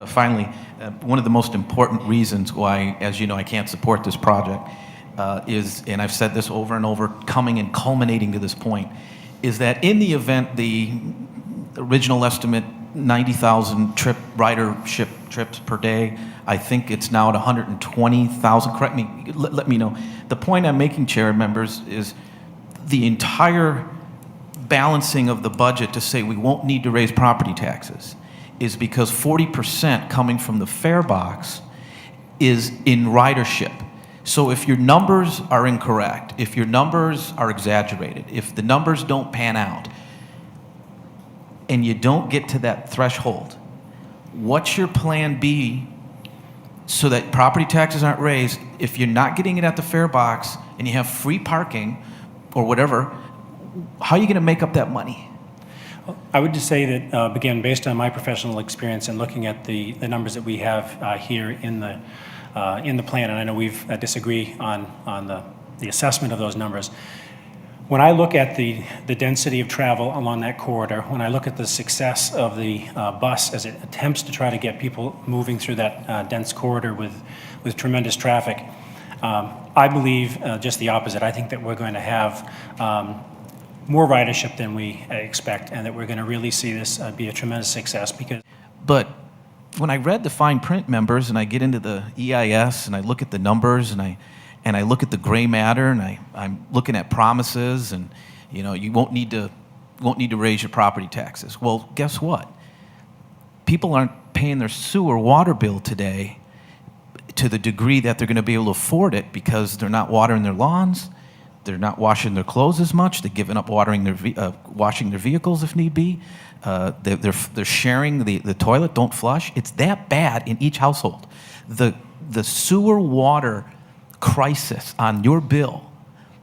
Finally, one of the most important reasons why, as you know, I can't support this project is, and I've said this over and over, coming and culminating to this point, is that in the event the original estimate, 90,000 ridership trips per day, I think it's now at 120,000, correct me, let me know. The point I'm making, Chair and members, is the entire balancing of the budget to say we won't need to raise property taxes is because 40% coming from the fare box is in ridership. So if your numbers are incorrect, if your numbers are exaggerated, if the numbers don't pan out, and you don't get to that threshold, what's your plan B so that property taxes aren't raised? If you're not getting it at the fare box and you have free parking or whatever, how are you going to make up that money? I would just say that, again, based on my professional experience and looking at the numbers that we have here in the plan, and I know we've disagree on the assessment of those numbers. When I look at the density of travel along that corridor, when I look at the success of the bus as it attempts to try to get people moving through that dense corridor with tremendous traffic, I believe just the opposite. I think that we're going to have more ridership than we expect, and that we're going to really see this be a tremendous success. But when I read the fine print, members, and I get into the EIS and I look at the numbers and I look at the gray matter and I'm looking at promises and, you know, you won't need to raise your property taxes. Well, guess what? People aren't paying their sewer water bill today to the degree that they're going to be able to afford it because they're not watering their lawns. They're not washing their clothes as much. They're giving up washing their vehicles if need be. They're sharing the toilet, don't flush. It's that bad in each household. The sewer water crisis on your bill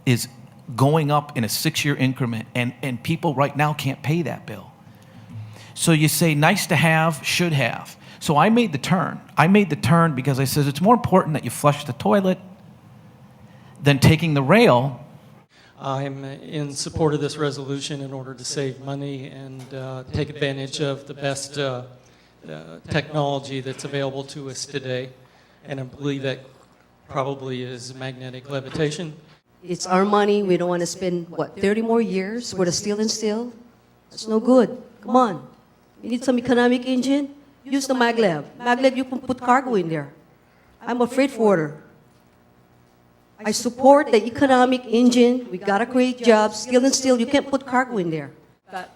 is going up in a 6-year increment, and people right now can't pay that bill. So you say nice to have, should have. So I made the turn. I made the turn because I said it's more important that you flush the toilet than taking the rail. I'm in support of this resolution in order to save money and take advantage of the best technology that's available to us today. And I believe that probably is magnetic levitation. It's our money. We don't want to spend, what, 30 more years for the steel and steel? That's no good. Come on. You need some economic engine? Use the maglev. Maglev, you can put cargo in there. I'm a freight forwarder. I support the economic engine. We got to create jobs. Steel and steel, you can't put cargo in there. But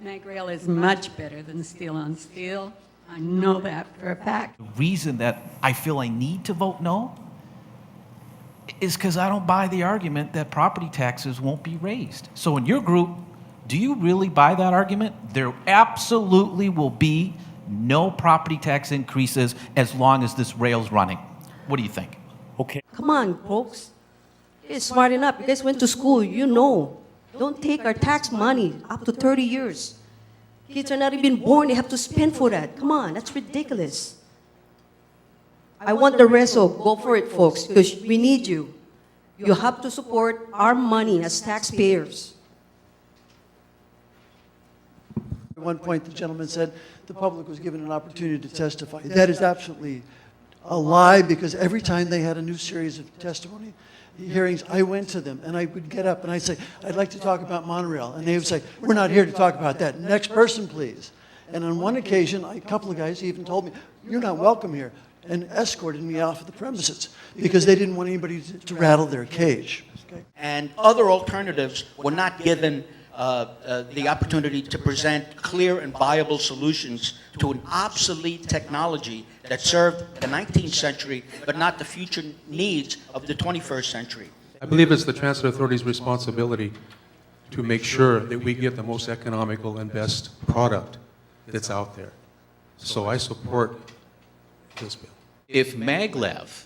MagRail is much better than steel on steel. I know that for a fact. The reason that I feel I need to vote no is because I don't buy the argument that property taxes won't be raised. So in your group, do you really buy that argument? There absolutely will be no property tax increases as long as this rail's running. What do you think? Okay. Come on, folks. You're smart enough. You guys went to school. You know. Don't take our tax money up to 30 years. Kids are not even born. They have to spend for that. Come on. That's ridiculous. I want the reso. Go for it, folks, because we need you. You have to support our money as taxpayers. At one point, the gentleman said the public was given an opportunity to testify. That is absolutely a lie, because every time they had a new series of testimony hearings, I went to them and I would get up and I'd say, I'd like to talk about monorail. And they would say, we're not here to talk about that. Next person, please. And on one occasion, a couple of guys even told me, you're not welcome here, and escorted me off of the premises because they didn't want anybody to rattle their cage. Okay? And other alternatives were not given the opportunity to present clear and viable solutions to an obsolete technology that served the 19th century, but not the future needs of the 21st century. I believe it's the Transit Authority's responsibility to make sure that we get the most economical and best product that's out there. So I support this bill. If maglev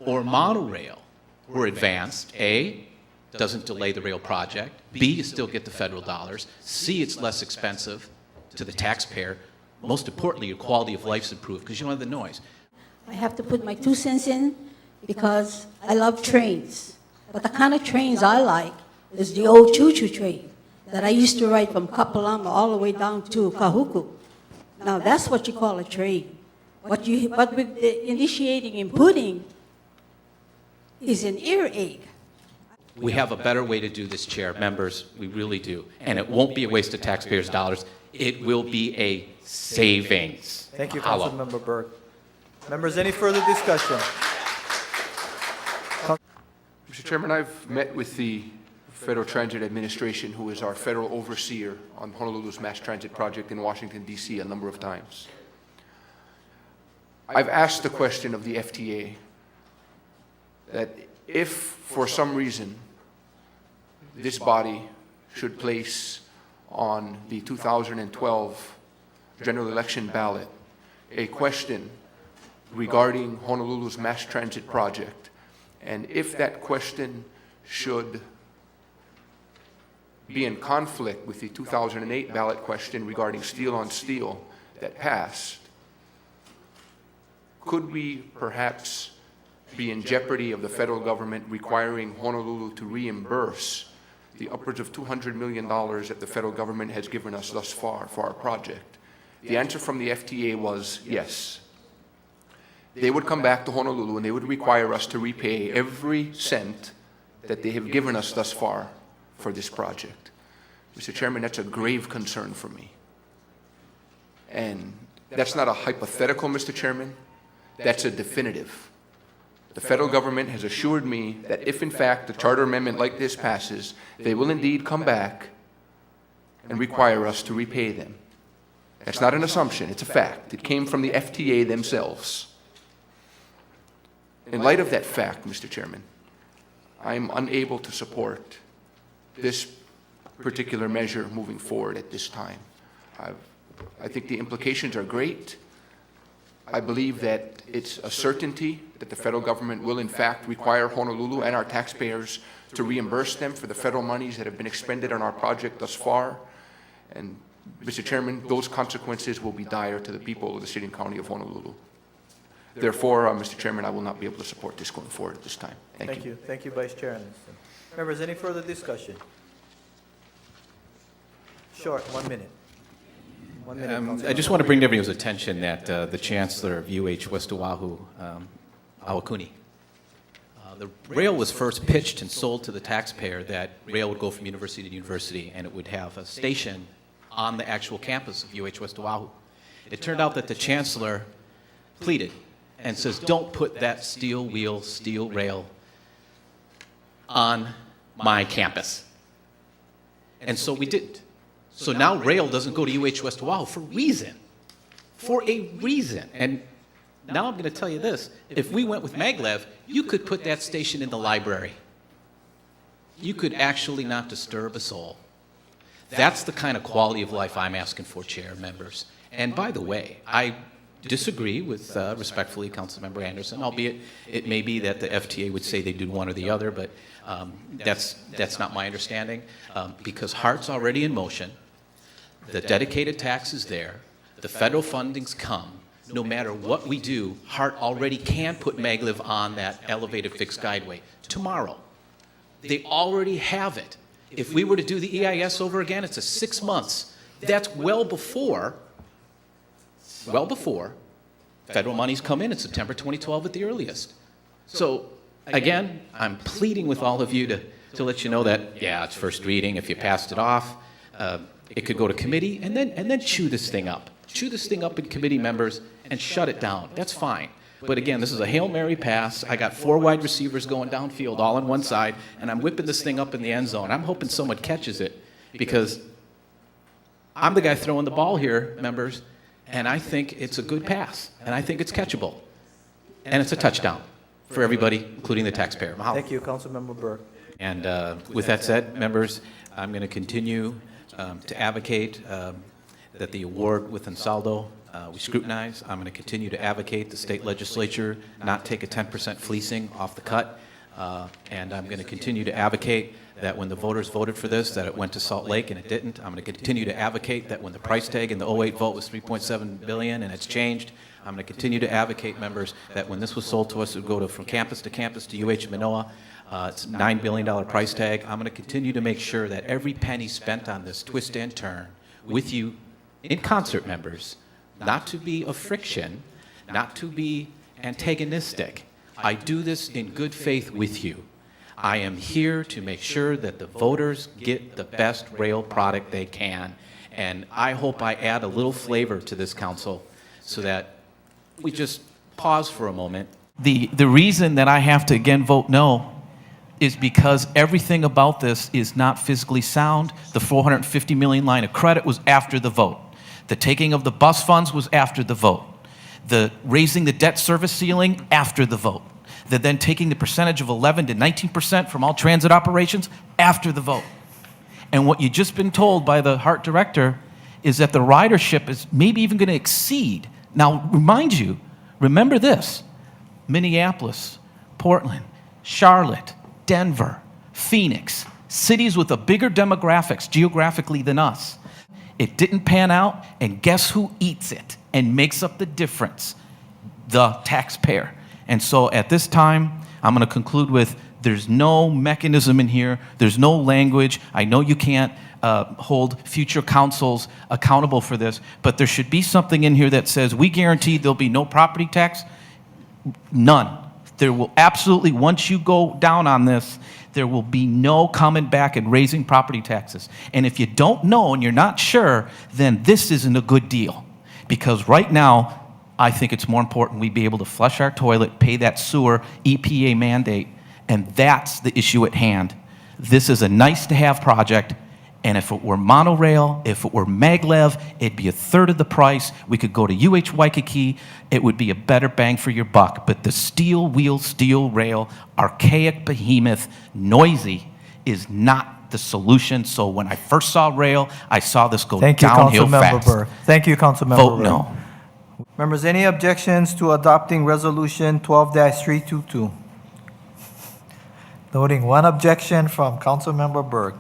or monorail were advanced, A, doesn't delay the rail project, B, you still get the federal dollars, C, it's less expensive to the taxpayer, most importantly, your quality of life's improved because you don't have the noise. I have to put my 2 cents in because I love trains. But the kind of trains I like is the old choo-choo train that I used to ride from Kapalama all the way down to Kahuku. Now that's what you call a train. What with the initiating and putting is an earache. We have a better way to do this, Chair. Members, we really do. And it won't be a waste of taxpayers' dollars. It will be a savings. Thank you, Mahalo. Councilmember Burke. Members, any further discussion? Mr. Chairman, I've met with the Federal Transit Administration, who is our federal overseer on Honolulu's mass transit project in Washington, D.C., a number of times. I've asked the question of the FTA that if, for some reason, this body should place on the 2012 general election ballot a question regarding Honolulu's mass transit project, and if that question should be in conflict with the 2008 ballot question regarding steel on steel that passed, could we perhaps be in jeopardy of the federal government requiring Honolulu to reimburse the upwards of $200 million that the federal government has given us thus far for our project? The answer from the FTA was yes. They would come back to Honolulu and they would require us to repay every cent that they have given us thus far for this project. Mr. Chairman, that's a grave concern for me. And that's not a hypothetical, Mr. Chairman. That's a definitive. The federal government has assured me that if, in fact, the charter amendment like this passes, they will indeed come back and require us to repay them. That's not an assumption, it's a fact. It came from the FTA themselves. In light of that fact, Mr. Chairman, I am unable to support this particular measure moving forward at this time. I think the implications are great. I believe that it's a certainty that the federal government will in fact require Honolulu and our taxpayers to reimburse them for the federal monies that have been expended on our project thus far. And Mr. Chairman, those consequences will be dire to the people of the city and county of Honolulu. Therefore, Mr. Chairman, I will not be able to support this going forward at this time. Thank you. Thank you, Vice Chair Anderson. Members, any further discussion? Short, 1 minute. 1 minute. I just want to bring to everyone's attention that the Chancellor of UH West Oahu, Awakuni, the rail was first pitched and sold to the taxpayer. That rail would go from university to university, and it would have a station on the actual campus of UH West Oahu. It turned out that the Chancellor pleaded and says, don't put that steel wheel, steel rail on my campus. And so we didn't. So now rail doesn't go to UH West Oahu for a reason. And now I'm going to tell you this. If we went with maglev, you could put that station in the library. You could actually not disturb a soul. That's the kind of quality of life I'm asking for, Chair, members. And by the way, I disagree with, respectfully, Councilmember Anderson, albeit it may be that the FTA would say they do one or the other, but that's not my understanding, because HART's already in motion. The dedicated tax is there. The federal funding's come. No matter what we do, HART already can put maglev on that elevated fixed guideway tomorrow. They already have it. If we were to do the EIS over again, it's a 6 months. That's well before federal monies come in September 2012 at the earliest. So again, I'm pleading with all of you to let you know that, yeah, it's first reading. If you passed it off, it could go to committee and then chew this thing up. Chew this thing up in committee, members, and shut it down. That's fine. But again, this is a Hail Mary pass. I got 4 wide receivers going downfield all on one side, and I'm whipping this thing up in the end zone. I'm hoping someone catches it, because I'm the guy throwing the ball here, members, and I think it's a good pass, and I think it's catchable. And it's a touchdown for everybody, including the taxpayer. Mahalo. Thank you, Councilmember Burke. And with that said, members, I'm going to continue to advocate that the award with Ansaldo we scrutinize. I'm going to continue to advocate the state legislature not take a 10% fleecing off the cut. And I'm going to continue to advocate that when the voters voted for this, that it went to Salt Lake and it didn't. I'm going to continue to advocate that when the price tag in the 08 vote was $3.7 billion and it's changed, I'm going to continue to advocate, members, that when this was sold to us, it would go from campus to UH Manoa. It's a $9 billion price tag. I'm going to continue to make sure that every penny spent on this twist and turn with you in concert, members, not to be a friction, not to be antagonistic. I do this in good faith with you. I am here to make sure that the voters get the best rail product they can. And I hope I add a little flavor to this council so that we just pause for a moment. The reason that I have to again vote no is because everything about this is not fiscally sound. The 450 million line of credit was after the vote. The taking of the bus funds was after the vote. The raising the debt service ceiling after the vote. The then taking the percentage of 11 to 19% from all transit operations after the vote. And what you've just been told by the HART director is that the ridership is maybe even going to exceed. Now, remember this, Minneapolis, Portland, Charlotte, Denver, Phoenix, cities with a bigger demographics geographically than us. It didn't pan out, and guess who eats it and makes up the difference? The taxpayer. And so at this time, I'm going to conclude with there's no mechanism in here, there's no language. I know you can't hold future councils accountable for this, but there should be something in here that says we guarantee there'll be no property tax. None. There will absolutely, once you go down on this, there will be no coming back and raising property taxes. And if you don't know and you're not sure, then this isn't a good deal. Because right now, I think it's more important we be able to flush our toilet, pay that sewer EPA mandate, and that's the issue at hand. This is a nice-to-have project, and if it were monorail, if it were maglev, it'd be a third of the price. We could go to UH Waikiki. It would be a better bang for your buck. But the steel wheel, steel rail, archaic behemoth, noisy, is not the solution. So when I first saw rail, I saw this go downhill fast. Burke. Thank you, Councilmember Vote Burke. no. Members, any objections to adopting Resolution 12-322? Noting one objection from Councilmember Burke.